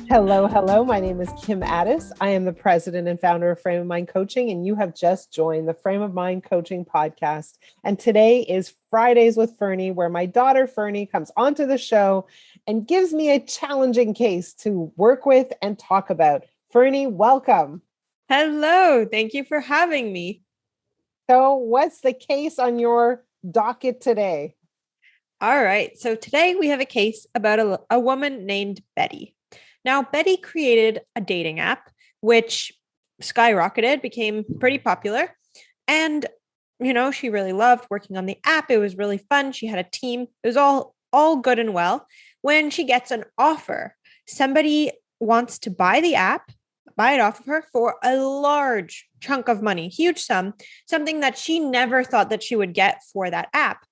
Hello, hello. My name is Kim Addis. I am the president and founder of Frame of Mind Coaching, and you have just joined the Frame of Mind Coaching podcast. And today is Fridays with Ferne, where my daughter Ferne comes onto the show and gives me a challenging case to work with and talk about. Ferne, welcome. Hello, thank you for having me. So, what's the case on your docket today? All right, so today we have a case about a woman named Betty. Now, Betty created a dating app, which skyrocketed, became pretty popular. And, she really loved working on the app. It was really fun. She had a team. It was all good and well. When she gets an offer, somebody wants to buy the app, buy it off of her for a large chunk of money, huge sum, something that she never thought that she would get for that app.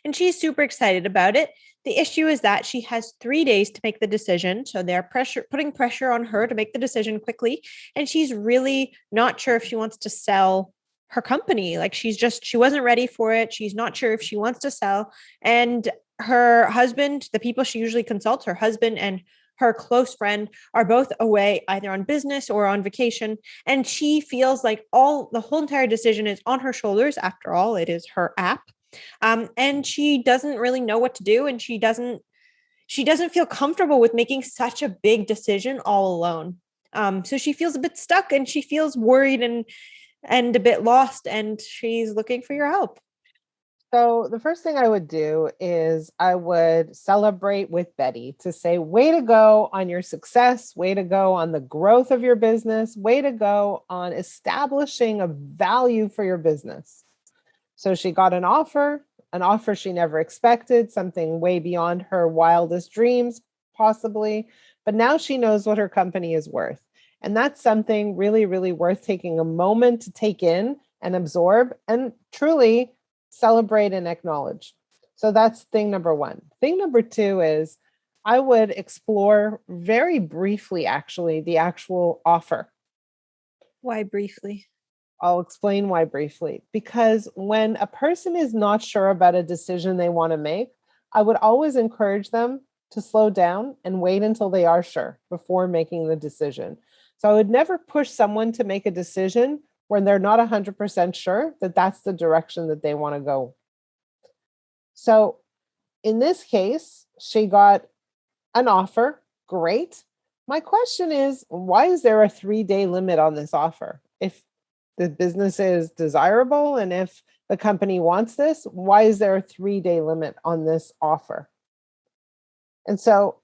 And she's super excited about it. The issue is that she has 3 days to make the decision. So they're putting pressure on her to make the decision quickly. And she's really not sure if she wants to sell her company. Like she wasn't ready for it. She's not sure if she wants to sell. And her husband, the people she usually consults, her husband and her close friend are both away either on business or on vacation. And she feels like the whole entire decision is on her shoulders. After all, it is her app. And she doesn't really know what to do. And she doesn't feel comfortable with making such a big decision all alone. So she feels a bit stuck and she feels worried and a bit lost, and she's looking for your help. So the first thing I would do is I would celebrate with Betty to say, way to go on your success, way to go on the growth of your business, way to go on establishing a value for your business. So she got an offer she never expected, something way beyond her wildest dreams, possibly. But now she knows what her company is worth. And that's something really, really worth taking a moment to take in and absorb and truly celebrate and acknowledge. So that's thing number one. Thing number two is I would explore very briefly, actually, the actual offer. Why briefly? I'll explain why briefly. Because when a person is not sure about a decision they want to make, I would always encourage them to slow down and wait until they are sure before making the decision. So I would never push someone to make a decision when they're not 100% sure that that's the direction that they want to go. So in this case, she got an offer. Great. My question is, why is there a 3-day limit on this offer? If the business is desirable and if the company wants this, why is there a 3-day limit on this offer? And so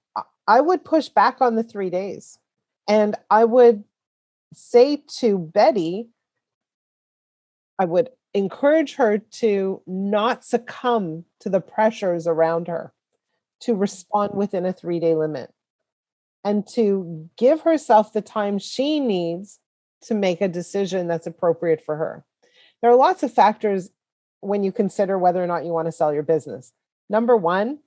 I would push back on the 3 days. And I would say to Betty, I would encourage her to not succumb to the pressures around her, to respond within a 3-day limit, and to give herself the time she needs to make a decision that's appropriate for her. There are lots of factors when you consider whether or not you want to sell your business. Number one,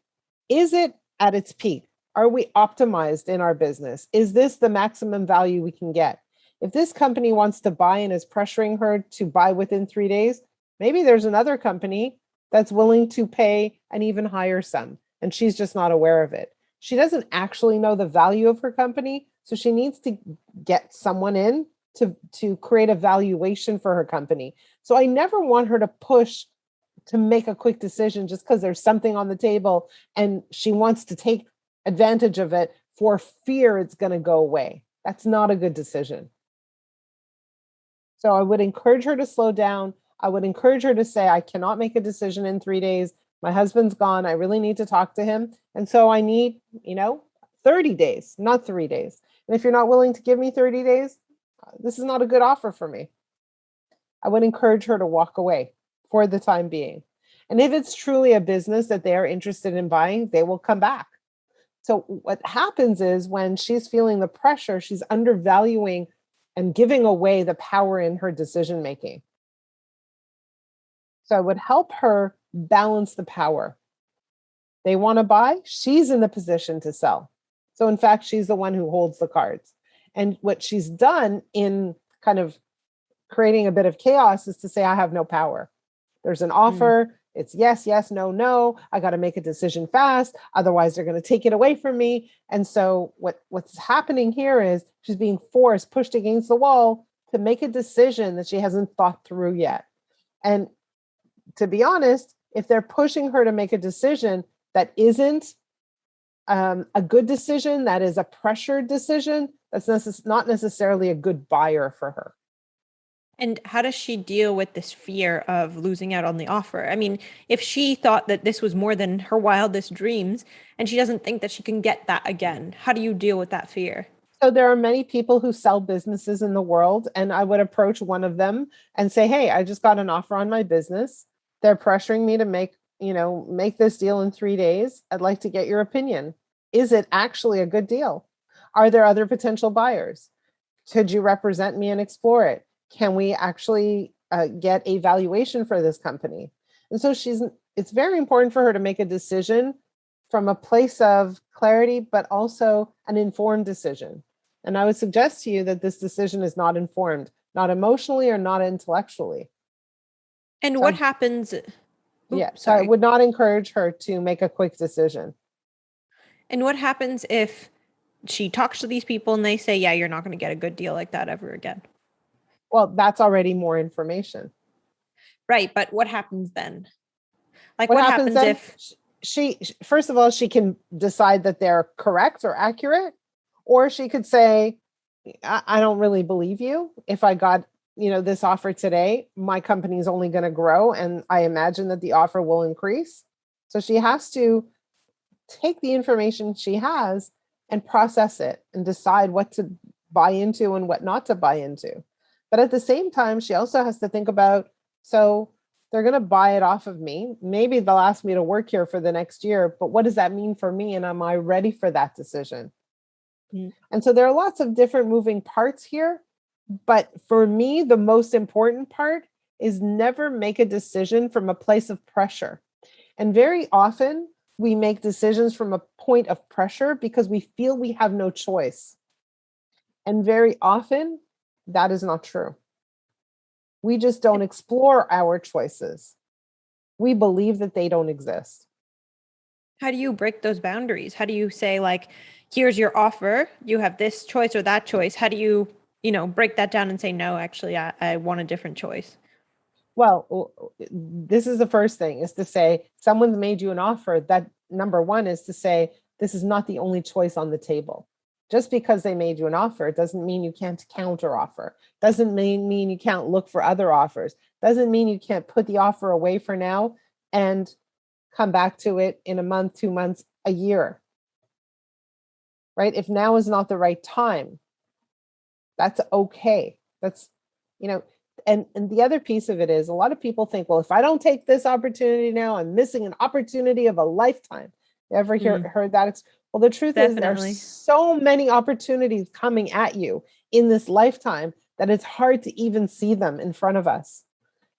is it at its peak? Are we optimized in our business? Is this the maximum value we can get? If this company wants to buy and is pressuring her to buy within 3 days, maybe there's another company that's willing to pay an even higher sum, and she's just not aware of it. She doesn't actually know the value of her company, so she needs to get someone in to create a valuation for her company. So I never want her to push to make a quick decision just because there's something on the table and she wants to take advantage of it for fear it's going to go away. That's not a good decision. So I would encourage her to slow down. I would encourage her to say, I cannot make a decision in 3 days. My husband's gone. I really need to talk to him. And so I need, 30 days, not 3 days. And if you're not willing to give me 30 days, this is not a good offer for me. I would encourage her to walk away for the time being. And if it's truly a business that they are interested in buying, they will come back. So what happens is when she's feeling the pressure, she's undervaluing and giving away the power in her decision making. So I would help her balance the power. They want to buy, she's in the position to sell. So in fact, she's the one who holds the cards. And what she's done in kind of creating a bit of chaos is to say, I have no power. There's an offer. It's yes, yes, no, no. I got to make a decision fast. Otherwise, they're going to take it away from me. And so what's happening here is she's being forced, pushed against the wall to make a decision that she hasn't thought through yet. And to be honest, if they're pushing her to make a decision that isn't a good decision, that is a pressured decision, that's not necessarily a good buyer for her. And how does she deal with this fear of losing out on the offer? I mean, if she thought that this was more than her wildest dreams and she doesn't think that she can get that again, how do you deal with that fear? So there are many people who sell businesses in the world, and I would approach one of them and say, "Hey, I just got an offer on my business. They're pressuring me to make this deal in 3 days. I'd like to get your opinion. Is it actually a good deal? Are there other potential buyers? Could you represent me and explore it? Can we actually get a valuation for this company?" And so it's very important for her to make a decision from a place of clarity, but also an informed decision. And I would suggest to you that this decision is not informed, not emotionally or not intellectually. And So what happens? so I would not encourage her to make a quick decision. And what happens if she talks to these people and they say, yeah, you're not going to get a good deal like that ever again? Well, that's already more information. Right. But what happens then? Like, What what happens happens then? if She, first of all, she can decide that they're correct or accurate, or she could say, I don't really believe you. If I got, this offer today, my company is only going to grow, and I imagine that the offer will increase. So she has to take the information she has and process it and decide what to buy into and what not to buy into. But at the same time, she also has to think about, so they're going to buy it off of me. Maybe they'll ask me to work here for the next year, but what does that mean for me? And am I ready for that decision? And so there are lots of different moving parts here. But for me, the most important part is never make a decision from a place of pressure. And very often we make decisions from a point of pressure because we feel we have no choice. And very often that is not true. We just don't explore our choices. We believe that they don't exist. how do you break those boundaries? How do you say, like, here's your offer, you have this choice or that choice? How do you, break that down and say, no, actually, I want a different choice? Well, this is the first thing, is to say someone's made you an offer. That number one is to say, this is not the only choice on the table. Just because they made you an offer doesn't mean you can't counter offer. Doesn't mean you can't look for other offers. Doesn't mean you can't put the offer away for now and come back to it in a month, 2 months, a year. Right? If now is not the right time, that's okay. That's, and the other piece of it is, a lot of people think, well, if I don't take this opportunity now, I'm missing an opportunity of a lifetime. You ever heard that? Well, the truth is Definitely. there's so many opportunities coming at you in this lifetime that it's hard to even see them in front of us.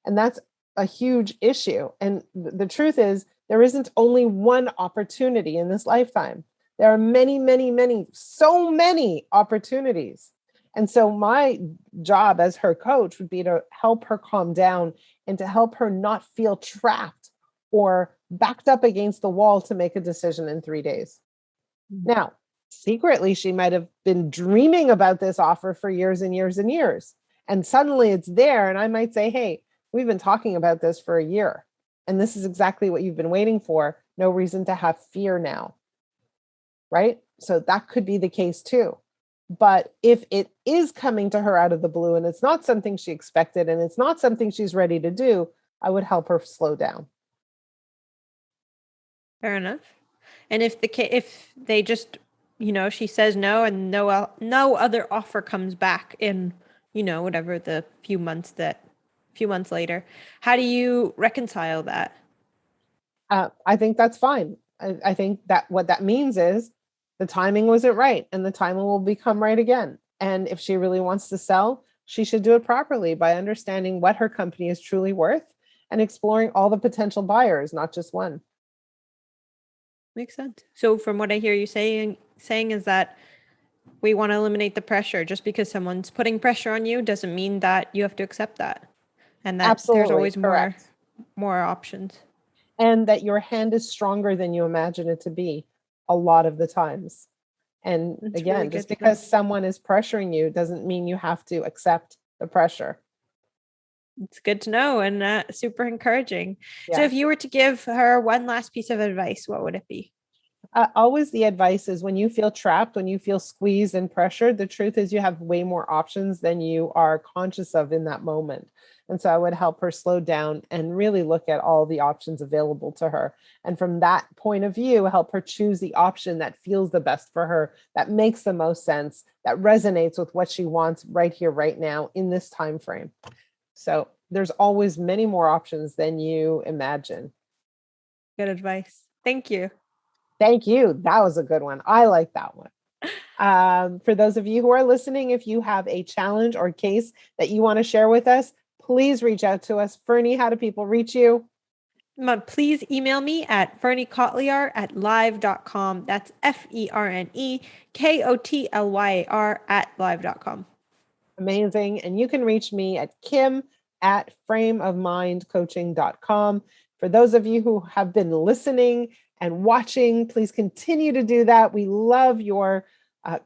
And that's a huge issue. And the truth is, there isn't only one opportunity in this lifetime. There are many, many, many, so many opportunities. And so my job as her coach would be to help her calm down and to help her not feel trapped or backed up against the wall to make a decision in 3 days. Now, secretly, she might have been dreaming about this offer for years and years and years. And suddenly it's there. And I might say, hey, we've been talking about this for a year. And this is exactly what you've been waiting for. No reason to have fear now. Right? So that could be the case too. But if it is coming to her out of the blue and it's not something she expected and it's not something she's ready to do, I would help her slow down. Fair enough. And if they just, she says no and no other offer comes back in, whatever the few months later, how do you reconcile that? I think that's fine. I think that what that means is the timing wasn't right and the timing will become right again. And if she really wants to sell, she should do it properly by understanding what her company is truly worth and exploring all the potential buyers, not just one. Makes sense. So from what I hear you saying is that we want to eliminate the pressure. Just because someone's putting pressure on you doesn't mean that you have to accept that. And that there's Absolutely always correct. more options. and that your hand is stronger than you imagine it to be a lot of the times. And It's again, really just good to know. because someone is pressuring you doesn't mean you have to accept the pressure. It's good to know and super encouraging. So, Yeah. if you were to give her one last piece of advice, what would it be? Always the advice is when you feel trapped, when you feel squeezed and pressured, the truth is you have way more options than you are conscious of in that moment. And so I would help her slow down and really look at all the options available to her. And from that point of view, help her choose the option that feels the best for her, that makes the most sense, that resonates with what she wants right here, right now, in this time frame. So there's always many more options than you imagine. Good advice. Thank you. Thank you. That was a good one. I like that one. For those of you who are listening, if you have a challenge or case that you want to share with us, please reach out to us. Ferne, how do people reach you? Please email me at fernekotlyar@live.com. That's FERNEKOTLYAR@live.com. Amazing. And you can reach me at kim@frameofmindcoaching.com. For those of you who have been listening and watching, please continue to do that. We love your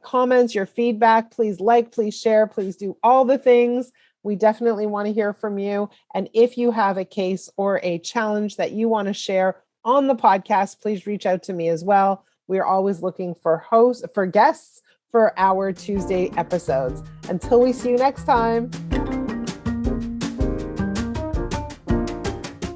comments, your feedback. Please like, please share, please do all the things. We definitely want to hear from you. And if you have a case or a challenge that you want to share on the podcast, please reach out to me as well. We are always looking for guests for our Tuesday episodes. Until we see you next time.